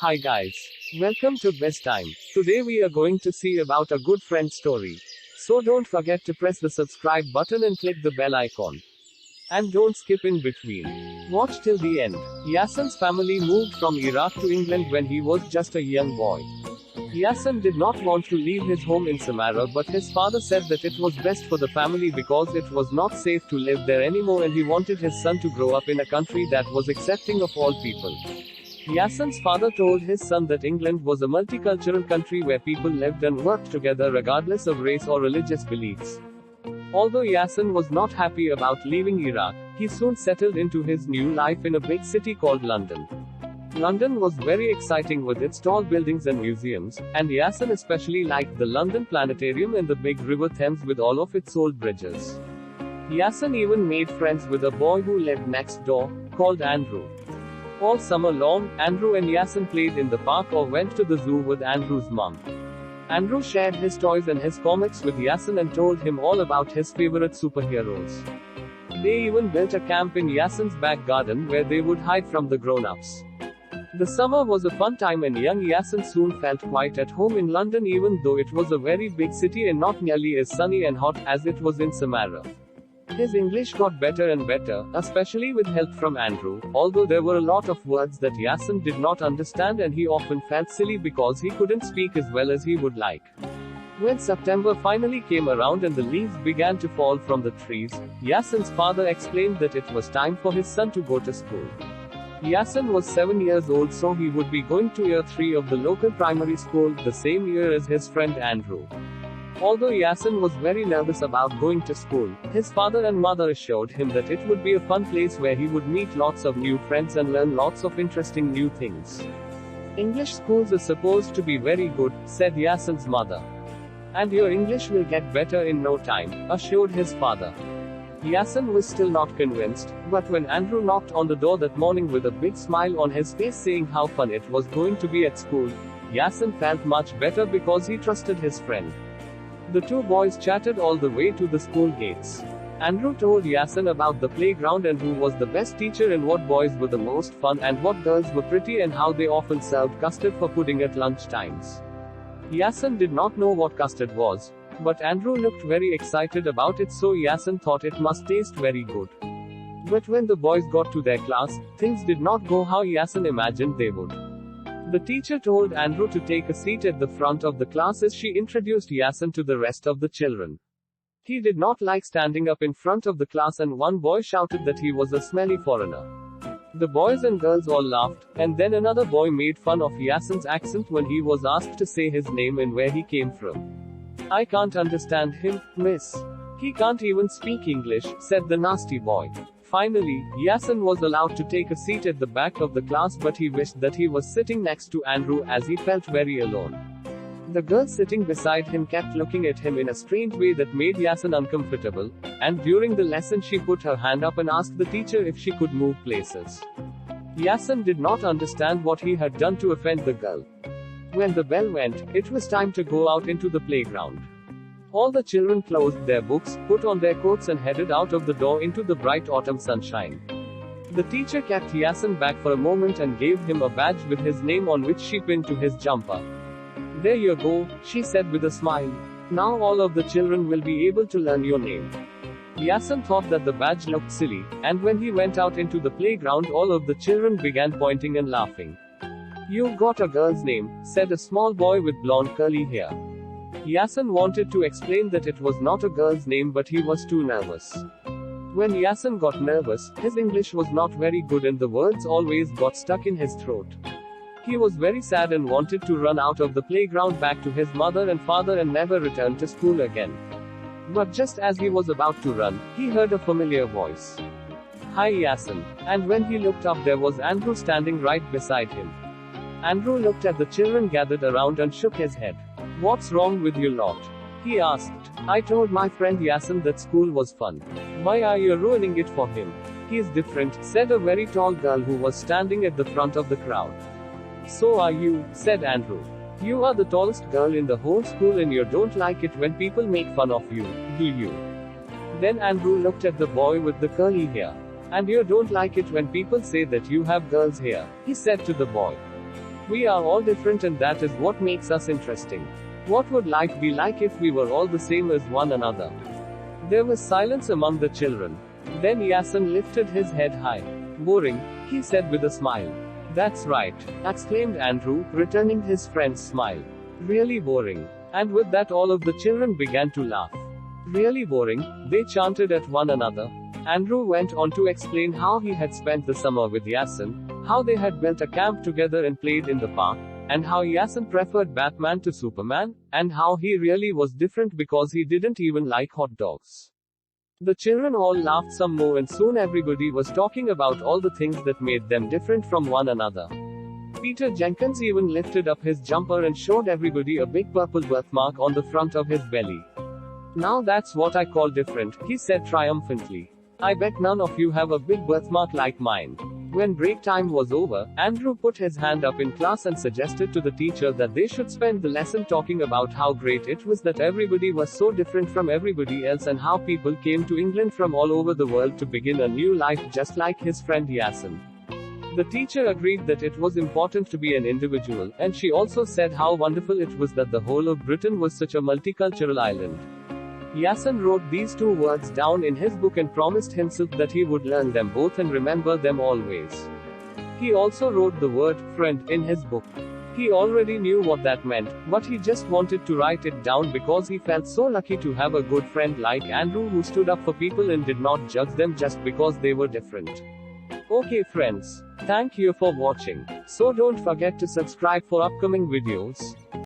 Hi guys. Welcome to Bizz Time. Today we are going to see about a good friend story. So don't forget to press the subscribe button and click the bell icon. And don't skip in between. Watch till the end. Yasin's family moved from Iraq to England when he was just a young boy. Yasin did not want to leave his home in Samarra, but his father said that it was best for the family because it was not safe to live there anymore and he wanted his son to grow up in a country that was accepting of all people. Yasin's father told his son that England was a multicultural country where people lived and worked together regardless of race or religious beliefs. Although Yasin was not happy about leaving Iraq, he soon settled into his new life in a big city called London. London was very exciting with its tall buildings and museums, and Yasin especially liked the London Planetarium and the big River Thames with all of its old bridges. Yasin even made friends with a boy who lived next door, called Andrew. All summer long, Andrew and Yasin played in the park or went to the zoo with Andrew's mom. Andrew shared his toys and his comics with Yasin and told him all about his favorite superheroes. They even built a camp in Yasin's back garden where they would hide from the grown-ups. The summer was a fun time and young Yasin soon felt quite at home in London, even though it was a very big city and not nearly as sunny and hot as it was in Samarra. His English got better and better, especially with help from Andrew, although there were a lot of words that Yasin did not understand and he often felt silly because he couldn't speak as well as he would like. When September finally came around and the leaves began to fall from the trees, Yasin's father explained that it was time for his son to go to school. Yasin was 7 years old, so he would be going to year 3 of the local primary school, the same year as his friend Andrew. Although Yasin was very nervous about going to school, his father and mother assured him that it would be a fun place where he would meet lots of new friends and learn lots of interesting new things. English schools are supposed to be very good, said Yasin's mother. And your English will get better in no time, assured his father. Yasin was still not convinced, but when Andrew knocked on the door that morning with a big smile on his face saying how fun it was going to be at school, Yasin felt much better because he trusted his friend. The two boys chatted all the way to the school gates. Andrew told Yasin about the playground and who was the best teacher and what boys were the most fun and what girls were pretty and how they often served custard for pudding at lunch times. Yasin did not know what custard was, but Andrew looked very excited about it, so Yasin thought it must taste very good. But when the boys got to their class, things did not go how Yasin imagined they would. The teacher told Andrew to take a seat at the front of the class as she introduced Yasin to the rest of the children. He did not like standing up in front of the class and one boy shouted that he was a smelly foreigner. The boys and girls all laughed, and then another boy made fun of Yasin's accent when he was asked to say his name and where he came from. I can't understand him, miss. He can't even speak English, said the nasty boy. Finally, Yasin was allowed to take a seat at the back of the class, but he wished that he was sitting next to Andrew as he felt very alone. The girl sitting beside him kept looking at him in a strange way that made Yasin uncomfortable, and during the lesson she put her hand up and asked the teacher if she could move places. Yasin did not understand what he had done to offend the girl. When the bell went, it was time to go out into the playground. All the children closed their books, put on their coats and headed out of the door into the bright autumn sunshine. The teacher kept Yasin back for a moment and gave him a badge with his name on which she pinned to his jumper. There you go, she said with a smile. Now all of the children will be able to learn your name. Yasin thought that the badge looked silly, and when he went out into the playground all of the children began pointing and laughing. You've got a girl's name, said a small boy with blonde curly hair. Yasin wanted to explain that it was not a girl's name, but he was too nervous. When Yasin got nervous, his English was not very good and the words always got stuck in his throat. He was very sad and wanted to run out of the playground back to his mother and father and never return to school again. But just as he was about to run, he heard a familiar voice. Hi Yasin. And when he looked up, there was Andrew standing right beside him. Andrew looked at the children gathered around and shook his head. What's wrong with you lot? He asked. I told my friend Yasin that school was fun. Why are you ruining it for him? He is different, said a very tall girl who was standing at the front of the crowd. So are you, said Andrew. You are the tallest girl in the whole school and you don't like it when people make fun of you, do you? Then Andrew looked at the boy with the curly hair. And you don't like it when people say that you have girl's hair, he said to the boy. We are all different, and that is what makes us interesting. What would life be like if we were all the same as one another? There was silence among the children. Then Yasin lifted his head high. Boring, he said with a smile. That's right, exclaimed Andrew, returning his friend's smile. Really boring. And with that, all of the children began to laugh. Really boring, they chanted at one another. Andrew went on to explain how he had spent the summer with Yasin, how they had built a camp together and played in the park, and how Yasin preferred Batman to Superman, and how he really was different because he didn't even like hot dogs. The children all laughed some more, and soon everybody was talking about all the things that made them different from one another. Peter Jenkins even lifted up his jumper and showed everybody a big purple birthmark on the front of his belly. Now that's what I call different, he said triumphantly. I bet none of you have a big birthmark like mine. When break time was over, Andrew put his hand up in class and suggested to the teacher that they should spend the lesson talking about how great it was that everybody was so different from everybody else, and how people came to England from all over the world to begin a new life just like his friend Yasin. The teacher agreed that it was important to be an individual, and she also said how wonderful it was that the whole of Britain was such a multicultural island. Yasin wrote these two words down in his book and promised himself that he would learn them both and remember them always. He also wrote the word friend in his book. He already knew what that meant, but he just wanted to write it down because he felt so lucky to have a good friend like Andrew who stood up for people and did not judge them just because they were different. Okay friends, thank you for watching. So don't forget to subscribe for upcoming videos.